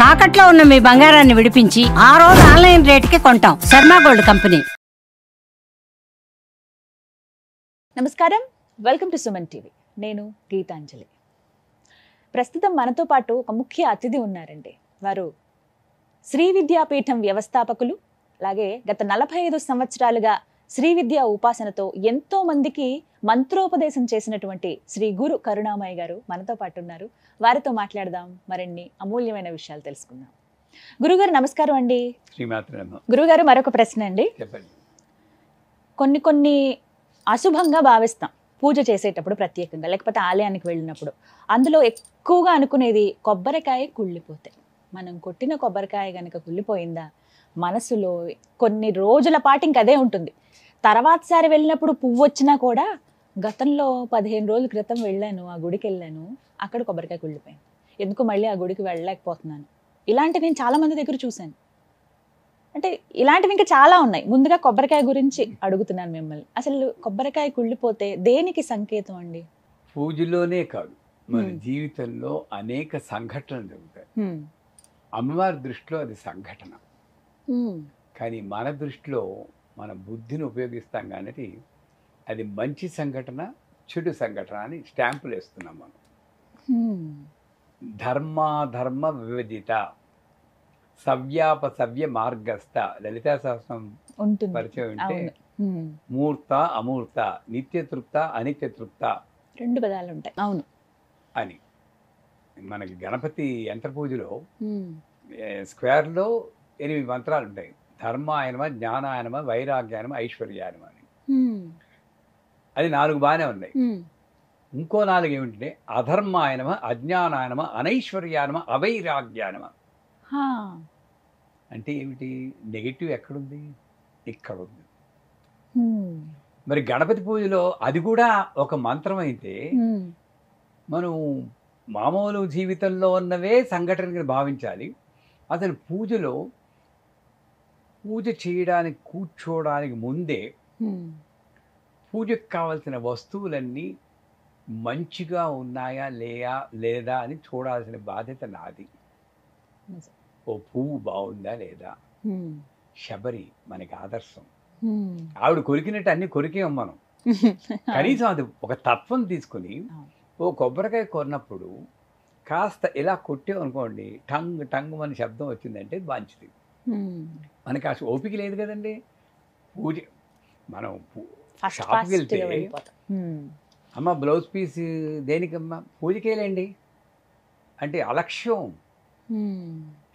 తాకట్లో ఉన్న మీ బంగారాన్ని విడిపించి ఆ రోజు ఆన్లైన్ రేటుకి కొంటాం. Sharma gold company. నమస్కారం, వెల్కమ్ టు సుమన్ టీవీ. నేను గీతాంజలి. ప్రస్తుతం మనతో పాటు ఒక ముఖ్య అతిథి ఉన్నారండి. వారు శ్రీ విద్యాపీఠం వ్యవస్థాపకులు, అలాగే గత 45 సంవత్సరాలుగా శ్రీ విద్యా ఉపాసనతో ఎంతో మందికి మంత్రోపదేశం చేసినటువంటి శ్రీ గురు కరుణామయ్య గారు మనతో పాటు ఉన్నారు. వారితో మాట్లాడదాం, మరిన్ని అమూల్యమైన విషయాలు తెలుసుకుందాం. గురుగారు నమస్కారం అండి. గురుగారు, మరొక ప్రశ్న అండి. కొన్ని అశుభంగా భావిస్తాం పూజ చేసేటప్పుడు, ప్రత్యేకంగా లేకపోతే ఆలయానికి వెళ్ళినప్పుడు. అందులో ఎక్కువగా అనుకునేది కొబ్బరికాయ కుళ్ళిపోతే. మనం కొట్టిన కొబ్బరికాయ కనుక కుళ్ళిపోయిందా, మనసులో కొన్ని రోజుల పాటు ఇంక అదే ఉంటుంది. తర్వాతసారి వెళ్ళినప్పుడు పువ్వు వచ్చినా కూడా గతంలో 15 రోజుల క్రితం వెళ్ళాను, ఆ గుడికి వెళ్ళాను, అక్కడ కొబ్బరికాయ కుళ్ళిపోయింది, ఎందుకు మళ్ళీ ఆ గుడికి వెళ్ళలేకపోతున్నాను. ఇలాంటివి నేను చాలా మంది దగ్గర చూశాను. అంటే ఇలాంటివి ఇంకా చాలా ఉన్నాయి. ముందుగా కొబ్బరికాయ గురించి అడుగుతున్నాను మిమ్మల్ని. అసలు కొబ్బరికాయ కుళ్ళిపోతే దేనికి సంకేతం అండి? పూజలోనే కాదు, మన జీవితంలో అనేక సంఘటనలు జరుగుతాయి. అమ్మవారి దృష్టిలో అది సంఘటన, కానీ మన దృష్టిలో మన బుద్ధిని ఉపయోగిస్తాం కానీ అది మంచి సంఘటన, చెడు సంఘటన అని స్టాంపులు వేస్తున్నాం మనం. ధర్మాధర్మ విభజిత సవ్యాపసవ్య మార్గస్థ లలితా సహస్రం పరిచయం ఉంటే మూర్త అమూర్త, నిత్యతృప్త అనిత్యతృప్త, 2 పదాలు ఉంటాయి. అవును అని. మనకి గణపతి యంత్ర పూజలో స్క్వేర్లో 8 మంత్రాలు ఉంటాయి. ధర్మాయనమ, జ్ఞానాయనమ, వైరాగ్యాయనమ, ఐశ్వర్యాయనమ అని. అది 4 బాగానే ఉన్నాయి. ఇంకో 4 ఏమిటంటే అధర్మాయనమ, అజ్ఞానాయనమ, అనైశ్వర్యానమ, అవైరాగ్యానమ. అంటే ఏమిటి? నెగిటివ్ ఎక్కడుంది? ఇక్కడ ఉంది. మరి గణపతి పూజలో అది కూడా ఒక మంత్రం అయితే మనం మామూలు జీవితంలో ఉన్నవే సంఘటనగా భావించాలి. అసలు పూజలో పూజ చేయడానికి కూర్చోవడానికి ముందే పూజకు కావాల్సిన వస్తువులన్నీ మంచిగా ఉన్నాయా లేదా అని చూడాల్సిన బాధ్యత నాది. ఓ పువ్వు బాగుందా లేదా? శబరి మనకి ఆదర్శం. ఆవిడ కొరికినట్టు అన్ని కొరికేం మనం. కనీసం అది ఒక తత్వం తీసుకుని ఓ కొబ్బరికాయ కొన్నప్పుడు కాస్త ఇలా కొట్టామనుకోండి, టంగ్ టంగ్ మన శబ్దం వచ్చిందంటే మంచిది. మనకి అసలు ఓపిక లేదు కదండి. పూజ మనం షాప్కి వెళ్తే అమ్మ బ్లౌజ్ పీస్ దేనికమ్మా? పూజకేలేండి అంటే అలక్ష్యం.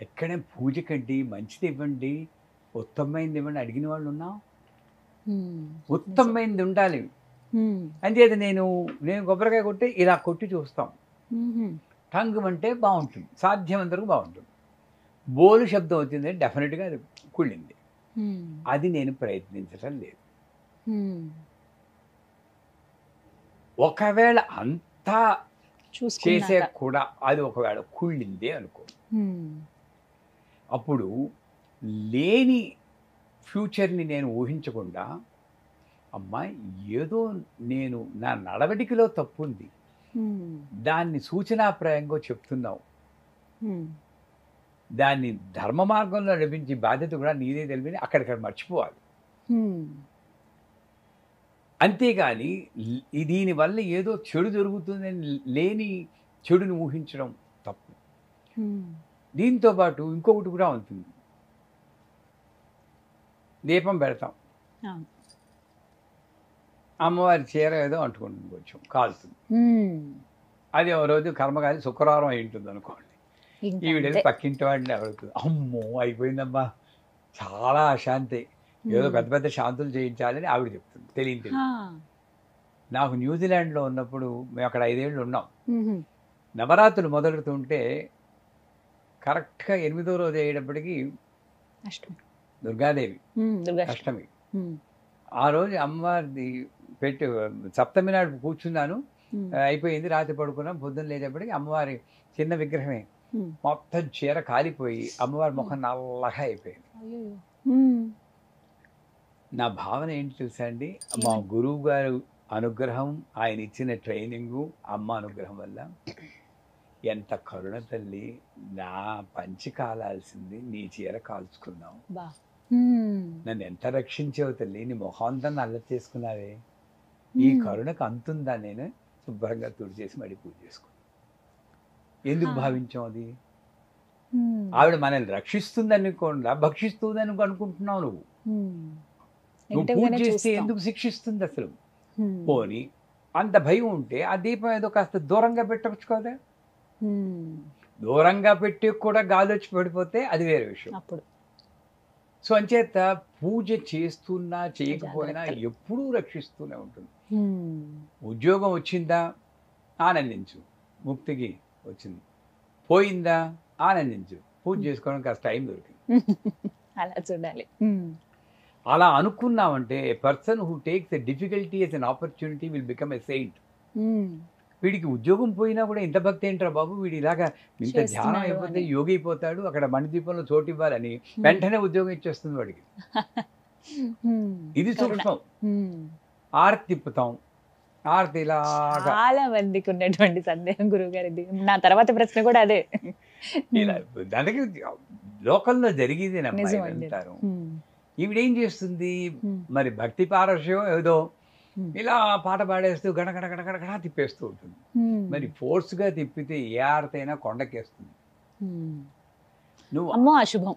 ఎక్కడే పూజకండి మంచిది ఇవ్వండి, ఉత్తమమైనది ఇవ్వండి అడిగిన వాళ్ళు ఉన్నాం. ఉత్తమమైనది ఉండాలి. అంచేది నేను కొబ్బరికాయ కొట్టి ఇలా కొట్టి చూస్తాం. టంగ్ అంటే బాగుంటుంది, సాధ్యమంత వరకు బాగుంటుంది. బోలు శబ్దం వచ్చిందంటే డెఫినెట్గా అది కుళ్ళింది. అది నేను ప్రయత్నించడం లేదు. ఒకవేళ అంతా చేసే కూడా అది ఒకవేళ కుళ్ళిందే అనుకో, అప్పుడు లేని ఫ్యూచర్ని నేను ఊహించకుండా, అమ్మా ఏదో నేను నా నడవడికలో తప్పు ఉంది, దాన్ని సూచనాప్రాయంగా చెప్తున్నావు, దాన్ని ధర్మ మార్గంలో నడిపించి బాధ్యత కూడా నీదే తెలిపి అక్కడిక్కడ మర్చిపోవాలి. అంతేగాని దీనివల్ల ఏదో చెడు జరుగుతుందని లేని చెడుని ఊహించడం తప్పు. దీంతో పాటు ఇంకొకటి కూడా ఉంటుంది. దీపం పెడతాం, అమ్మవారి చీర ఏదో అంటుకుంటుంది, కొంచెం కాలుతుంది. అది ఒక రోజు కర్మకాలి శుక్రవారం అయి ఉంటుంది అనుకోండి. ఈవిడ పక్కింటి వాడిని అడుగుతుంది, అమ్మో అయిపోయిందమ్మా, చాలా అశాంతి, ఏదో పెద్ద పెద్ద శాంతులు చేయించాలని ఆవిడ చెప్తుంది. తెలియదు. నాకు న్యూజిలాండ్లో ఉన్నప్పుడు మేము అక్కడ 5 ఏళ్ళు ఉన్నాం. నవరాత్రులు మొదలుతుంటే కరెక్ట్గా 8వ రోజు అయ్యేటప్పటికి దుర్గాదేవి అష్టమి. ఆ రోజు అమ్మవారిది పెట్టి సప్తమి నాడు కూర్చున్నాను, అయిపోయింది, రాత్రి పడుకున్నాం. పొద్దున్న లేచేపటికి అమ్మవారి చిన్న విగ్రహమే మొత్తం చీర కాలిపోయి అమ్మవారి ముఖం నల్లగా అయిపోయింది. నా భావన ఏంటి తెలుసా అండి, మా గురువు గారు అనుగ్రహం, ఆయన ఇచ్చిన ట్రైనింగు, అమ్మ అనుగ్రహం వల్ల ఎంత కరుణ తల్లి, నా పంచి కాలాల్సింది నీ చీర కాల్చుకున్నావు, బా నన్ను ఎంత రక్షించావు తల్లి, నీ మొహాంతా నల్ల చేసుకున్నావే, ఈ కరుణకు అంతుందా, నేను శుభ్రంగా తుడిచేసి మళ్ళీ పూజ చేసుకున్నాను. ఎందుకు భావించాం అది? ఆవిడ మనల్ని రక్షిస్తుందని భక్షిస్తుందని అనుకుంటున్నావు నువ్వు. నువ్వు పూజ చేస్తే ఎందుకు శిక్షిస్తుంది అసలు? పోని అంత భయం ఉంటే ఆ దీపం ఏదో కాస్త దూరంగా పెట్టవచ్చు కదా. దూరంగా పెట్టి కూడా గాలి వచ్చి పడిపోతే అది వేరే విషయం. అప్పుడు సో అంచేత పూజ చేస్తున్నా చేయకపోయినా ఎప్పుడూ రక్షిస్తూనే ఉంటుంది. ఉద్యోగం వచ్చిందా ఆనందించు, ముక్తికి వచ్చింది. పోయిందా ఆనందించు, పూజ చేసుకోవడం కాస్త టైం దొరికింది. అలా చూడాలి. అలా అనుకున్నామంటే a person who takes a difficulty as an opportunity will become a saint. వీడికి ఉద్యోగం పోయినా కూడా ఇంత భక్తి ఏంట్రా బాబు, వీడి ఇలాగా ఇంత ధ్యానం అయిపోతే యోగి అయిపోతాడు, అక్కడ మణిదీపంలో చోటు ఇవ్వాలని వెంటనే ఉద్యోగం ఇచ్చేస్తుంది వాడికి. ఇది సూక్ష్మం. ఆరతి తిప్పుతాం, ఆరతి ఇలాగా. చాలా మందికి ఉన్నటువంటి సందేహం గురువు గారిది, నా తర్వాత ప్రశ్న కూడా అదే. ఇలా దానికి లోకల్లో జరిగేది అంటారు. ఈవిడేం చేస్తుంది మరి, భక్తి పారవశ్యం ఏదో ఇలా పాట పాడేస్తూ గడగడ గడగడ తిప్పేస్తూ ఉంటుంది. మరి ఫోర్స్ గా తిప్పితే ఏ ఆరతైనా కొండకేస్తుంది. నువ్వు అమ్మో అశుభం,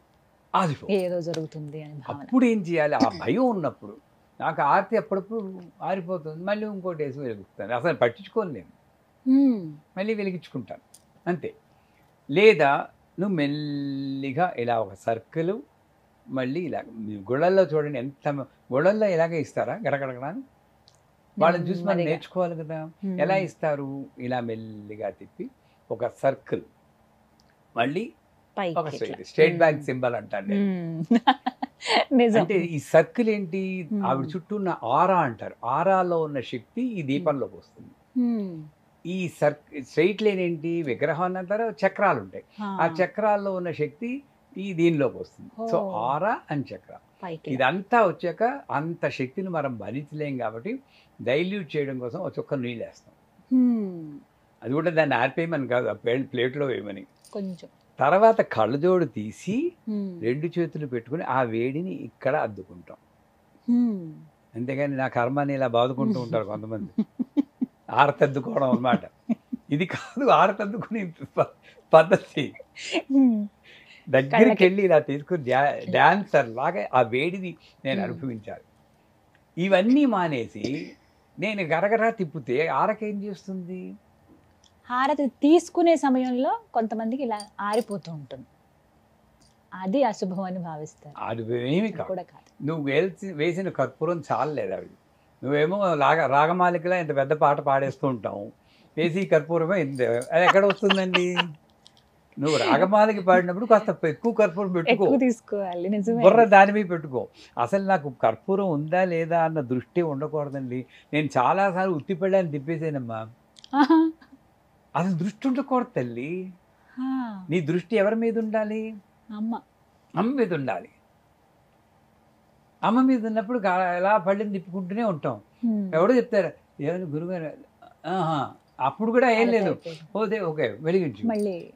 అశుభం ఏదో జరుగుతుంది అని భావన. అప్పుడు ఏం చేయాలి? ఆ భయం ఉన్నప్పుడు నాకు ఆరతి అప్పుడప్పుడు ఆరిపోతుంది, మళ్ళీ ఇంకోటి వేసి వెలిగిస్తాను. అసలు పట్టించుకోలేము, మళ్ళీ వెలిగించుకుంటాను అంతే. లేదా నువ్వు మెల్లిగా ఇలా ఒక సర్కిల్ మళ్ళీ ఇలా, గుళ్ళల్లో చూడండి ఎంత, గుళ్ళల్లో ఇలాగే ఇస్తారా గడగడగడా? వాళ్ళని చూసి మనం నేర్చుకోవాలి కదా. ఎలా ఇస్తారు? ఇలా మెల్లిగా తిప్పి ఒక సర్కిల్, మళ్ళీ ఒక స్టేట్ బ్యాంక్ సింబల్ అంటాను. అంటే ఈ సర్కిల్ ఏంటి? ఆవిడ చుట్టూ ఉన్న ఆరా అంటారు. ఆరాలో ఉన్న శక్తి ఈ దీపంలోకి వస్తుంది. ఈ స్ట్రైట్ లైన్ ఏంటి? విగ్రహం అంటారు, చక్రాలు ఉంటాయి. ఆ చక్రాల్లో ఉన్న శక్తి ఈ దీనిలోకి వస్తుంది. సో ఆరా అని చక్ర. ఇదంతా వచ్చాక అంత శక్తిని మనం భరించలేం కాబట్టి డైల్యూట్ చేయడం కోసం ఒక చుక్క నీళ్ళు వేస్తాం. అది కూడా దాన్ని ఆర్పేయమని కాదు, ప్లేట్లో వేయమని. కొంచెం తర్వాత కళ్ళజోడు తీసి 2 చేతులు పెట్టుకుని ఆ వేడిని ఇక్కడ అద్దుకుంటాం. అంతేగాని నా కర్మని ఇలా బాదుకుంటూ ఉంటారు కొంతమంది. ఆరతద్దుకోవడం అన్నమాట. ఇది కాదు ఆరతద్దుకునే పద్ధతి. దగ్గరికి వెళ్ళి ఇలా తీసుకుని డాన్సర్ లాగా ఆ వేడిని నేను అనుభవించాలి. ఇవన్నీ మానేసి నేను గరగరా తిప్పితే ఆరకేం చేస్తుంది? హారతి తీసుకునే సమయంలో కొంతమందికి ఇలా ఆరిపోతూ ఉంటుంది, అది అశుభం అని భావిస్తారు. అది ఏమి కాదు. నువ్వు వేసిన కర్పూరం చాలలేదు ఆవిడ. నువ్వేమో రాగమాలికలా ఇంత పెద్ద పాట పాడేస్తూ ఉంటావు, వేసి కర్పూరమే అది ఎక్కడ వస్తుందండి? నువ్వు రాగమాలకి పాడినప్పుడు కాస్త ఎక్కువ కర్పూరం పెట్టుకో, తీసుకోవాలి, బుర్ర దాని మీద పెట్టుకో. అసలు నాకు కర్పూరం ఉందా లేదా అన్న దృష్టి ఉండకూడదండి. నేను చాలాసార్లు ఉత్తిపెళ్ళాన్ని తిప్పేసానమ్మా. అసలు దృష్టి ఉండకూడదు తల్లి. నీ దృష్టి ఎవరి మీద ఉండాలి? అమ్మ మీద ఉండాలి. అమ్మ మీద ఉన్నప్పుడు ఎలా పళ్ళని తిప్పుకుంటూనే ఉంటాం. ఎవడో చెప్తారు ఏమైనా గురుగారు, అప్పుడు కూడా ఏం లేదు, ఓకే ఓకే వెలిగించు.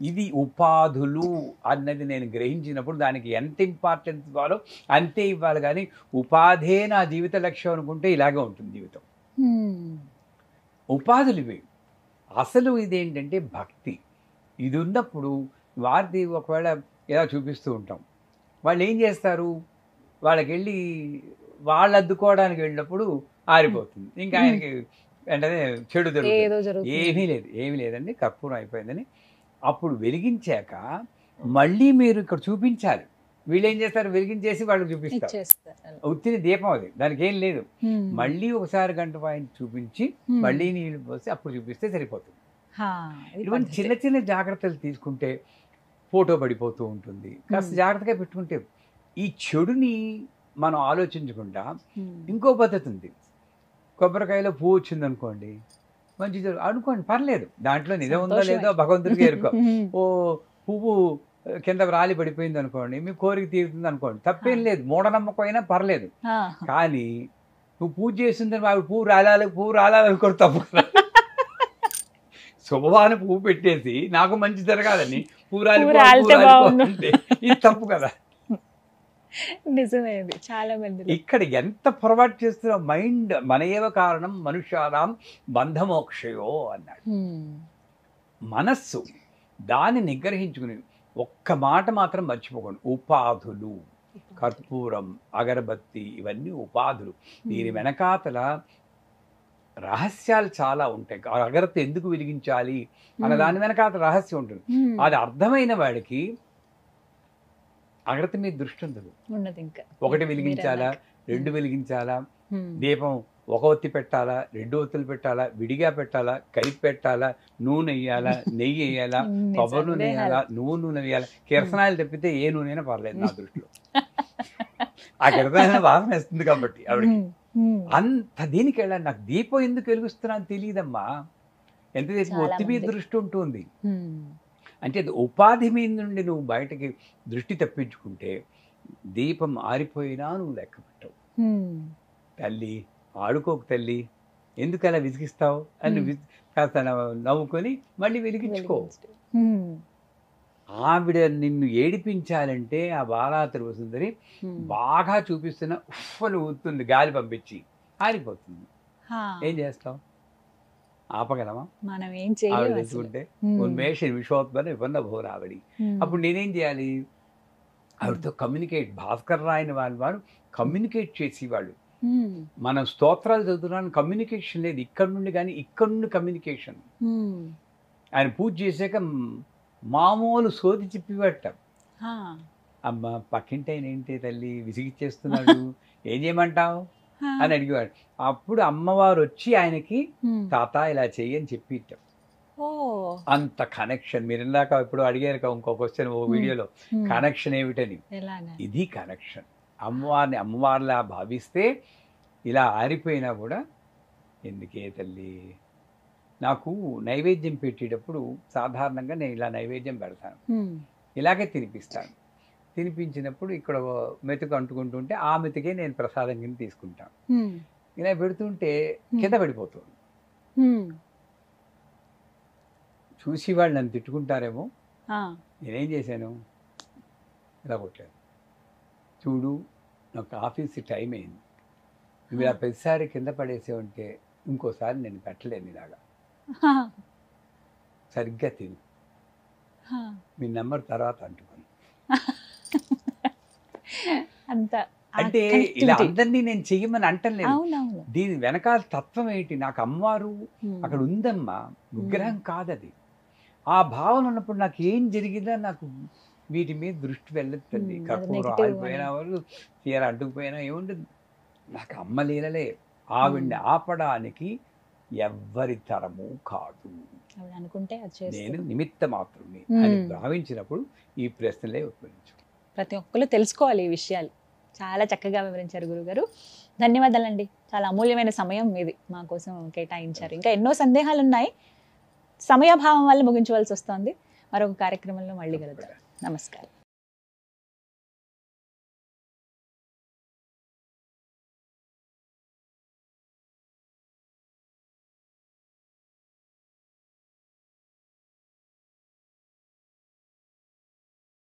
ఇది ఉపాధులు అన్నది నేను గ్రహించినప్పుడు దానికి ఎంత ఇంపార్టెన్స్ ఇవ్వాలో అంతే ఇవ్వాలి. కానీ ఉపాధే నా జీవిత లక్ష్యం అనుకుంటే ఇలాగే ఉంటుంది జీవితం. ఉపాధులు ఇవి. అసలు ఇదేంటంటే భక్తి. ఇది ఉన్నప్పుడు వారిది ఒకవేళ ఇలా చూపిస్తూ ఉంటాం. వాళ్ళు ఏం చేస్తారు? వాళ్ళకి వెళ్ళి వాళ్ళు అద్దుకోవడానికి వెళ్ళినప్పుడు ఆరిపోతుంది, ఇంకా ఆయనకి వెంటనే చెడు జరుగుతుంది. ఏమీ లేదండి, కర్పూరం అయిపోయిందని. అప్పుడు వెలిగించాక మళ్ళీ మీరు ఇక్కడ చూపించాలి. వీళ్ళు ఏం చేస్తారు? వెలిగించేసి వాళ్ళకి చూపిస్తారు. ఉత్తిని దీపం అది, దానికి ఏం లేదు. మళ్ళీ ఒకసారి గంట పాయింట్ చూపించి మళ్ళీ నీళ్ళు పోసి అప్పుడు చూపిస్తే సరిపోతుంది. ఇటువంటి చిన్న చిన్న జాగ్రత్తలు తీసుకుంటే ఫోటో పడిపోతూ ఉంటుంది. కాస్త జాగ్రత్తగా పెట్టుకుంటే ఈ చెడుని మనం ఆలోచించకుండా ఇంకో పద్ధతి ఉంది. కొబ్బరికాయలో పువ్వు వచ్చింది అనుకోండి, మంచి అనుకోండి, పర్లేదు, దాంట్లో నిజం ఉందో లేదో భగవంతుడికి ఎరుకో. ఓ పువ్వు కింద రాలి పడిపోయింది అనుకోండి, మీ కోరిక తీరుతుంది అనుకోండి, తప్పేం లేదు, మూఢనమ్మకం అయినా పర్లేదు. కానీ నువ్వు పూజ చేసిందని పువ్వు రాలాలి అనుకోడు, తప్పు. శుభవాన పువ్వు పెట్టేసి నాకు మంచి జరగాలని పూరాలితే బాగుండు. అంటే ఇది తప్పు కదా. నిజమేది చాలా మంది ఇక్కడ ఎంత పొరపాటు చేస్తున్న మైండ్ మన ఏవ కారణం మనుష్యానాం బంధమోక్షయో అన్నాడు. మనస్సు దాన్ని నిగ్రహించుకుని ఒక్క మాట మాత్రం మర్చిపోకండి, ఉపాధులు, కర్పూరం, అగరబత్తి ఇవన్నీ ఉపాధులు. దీని వెనకాతల రహస్యాలు చాలా ఉంటాయి. అగరబత్తి ఎందుకు వెలిగించాలి అన్న దాని వెనకాతల రహస్యం ఉంటుంది. అది అర్థమైన వాడికి అగరబత్తి మీద దృష్టి ఉండదు. ఒకటి వెలిగించాలా, రెండు వెలిగించాలా, దీపం ఒక ఒత్తి పెట్టాలా, రెండు ఒత్తులు పెట్టాలా, విడిగా పెట్టాలా, కలిపి పెట్టాలా, నూనె వేయాలా, నెయ్యి వేయాలా, కొబ్బరి నూనె వేయాలా, నూనె వేయాలా, కిరసనాయలు తప్పితే ఏ నూనె పర్లేదు నా దృష్టిలో. ఆ కిరసనాయల వాసన వేస్తుంది కాబట్టి ఆవిడకి. అంత దీనికి వెళ్ళాలి. నాకు దీపం ఎందుకు వెలిగిస్తున్నా అని తెలియదమ్మా. ఎంతసేపు ఒత్తి మీద దృష్టి ఉంటుంది. అంటే ఉపాధి మీద నుండి నువ్వు బయటకి దృష్టి తప్పించుకుంటే దీపం ఆరిపోయినా నువ్వు లెక్క పెట్టవు. తల్లి ఆడుకోకు తల్లి, ఎందుకు అలా విసిగిస్తావు అని కాస్త నవ్వుకొని మళ్ళీ వెలిగించుకో. ఆవిడ నిన్ను ఏడిపించాలంటే ఆ బాలా త్రిపురసుందరి బాగా చూపిస్తున్న ఉఫ్ఫలు ఊతుంది, గాలి పంపించి ఆరిపోతుంది. ఏం చేస్తావు? ఆపగలమా? మనం ఏం ఆవిడ తెచ్చుకుంటే ఉన్మేష విశ్వోత్పన్న విపన్న భోరావిడి. అప్పుడు నేనేం చేయాలి? ఆవిడతో కమ్యూనికేట్. భాస్కర్ రాయని వాడు కమ్యూనికేట్ చేసేవాళ్ళు. మనం స్తోత్రాలు చదువుతున్నాను, కమ్యూనికేషన్ లేదు ఇక్కడ నుండి. కానీ ఇక్కడ నుండి కమ్యూనికేషన్. ఆయన పూజ చేశాక మామూలు సోది చెప్పిపట్ట. అమ్మ పక్కింటి ఆయన ఏంటి తల్లి విసిగిచ్చేస్తున్నాడు, ఏం చేయమంటావు అని అడిగేవాడు. అప్పుడు అమ్మవారు వచ్చి ఆయనకి తాత ఇలా చెయ్యని చెప్పిట్టాం. అంత కనెక్షన్. మీరు ఇందాక ఇప్పుడు అడిగారు ఇంకో క్వశ్చన్ ఓ వీడియోలో, కనెక్షన్ ఏమిటని. ఇది కనెక్షన్. అమ్మవారిని అమ్మవారిలా భావిస్తే ఇలా ఆరిపోయినా కూడా ఎందుకే తల్లి. నాకు నైవేద్యం పెట్టేటప్పుడు సాధారణంగా నేను ఇలా నైవేద్యం పెడతాను, ఇలాగే తినిపిస్తాను. తినిపించినప్పుడు ఇక్కడ మెతుకు అంటుకుంటుంటే ఆ మెతుకే నేను ప్రసాదం కింద తీసుకుంటాను. ఇలా పెడుతుంటే కింద పడిపోతుంది. చూసి వాళ్ళు నన్ను తిట్టుకుంటారేమో, నేనేం చేశాను, ఇలా కొట్టాను. చూడు నాకు ఆఫీస్ టైం అయింది, నువ్వు ఇలా ప్రతిసారి కింద పడేసేవంటే ఇంకోసారి నేను పెట్టలేను, ఇలాగా సరిగ్గా తిను, మీ నెంబర్ తర్వాత అంటుకోను. అంటే ఇలా అందరినీ నేను చెయ్యమని అంటలేదు. దీని వెనకాల తత్వం ఏంటి? నాకు అమ్మవారు అక్కడ ఉందమ్మా, విగ్రహం కాదది. ఆ భావన ఉన్నప్పుడు నాకు ఏం జరిగిందా నాకు వీటి మీద దృష్టి వెళ్ళొద్దండి. కర్పూరం ఆగిపోయినా వాళ్ళు చీర అడ్డుకుపోయినా ఏముండదు. నాకు అమ్మ లీలలే. ఆవిడ్ని ఆపడానికి ఎవ్వరి తరము కాదు, నేను నిమిత్త మాత్రమే అని భావించినప్పుడు ఈ ప్రశ్నలే ఉత్పన్నించు. ప్రతి ఒక్కరు తెలుసుకోవాలి ఈ విషయాలు. చాలా చక్కగా వివరించారు గురుగారు. ధన్యవాదాలండి. చాలా అమూల్యమైన సమయం మీది మా కోసం కేటాయించారు. ఇంకా ఎన్నో సందేహాలు ఉన్నాయి, సమయాభావం వల్ల ముగించవలసి వస్తుంది. మరొక కార్యక్రమంలో మళ్ళీ కలుద్దాం. నమస్కారం.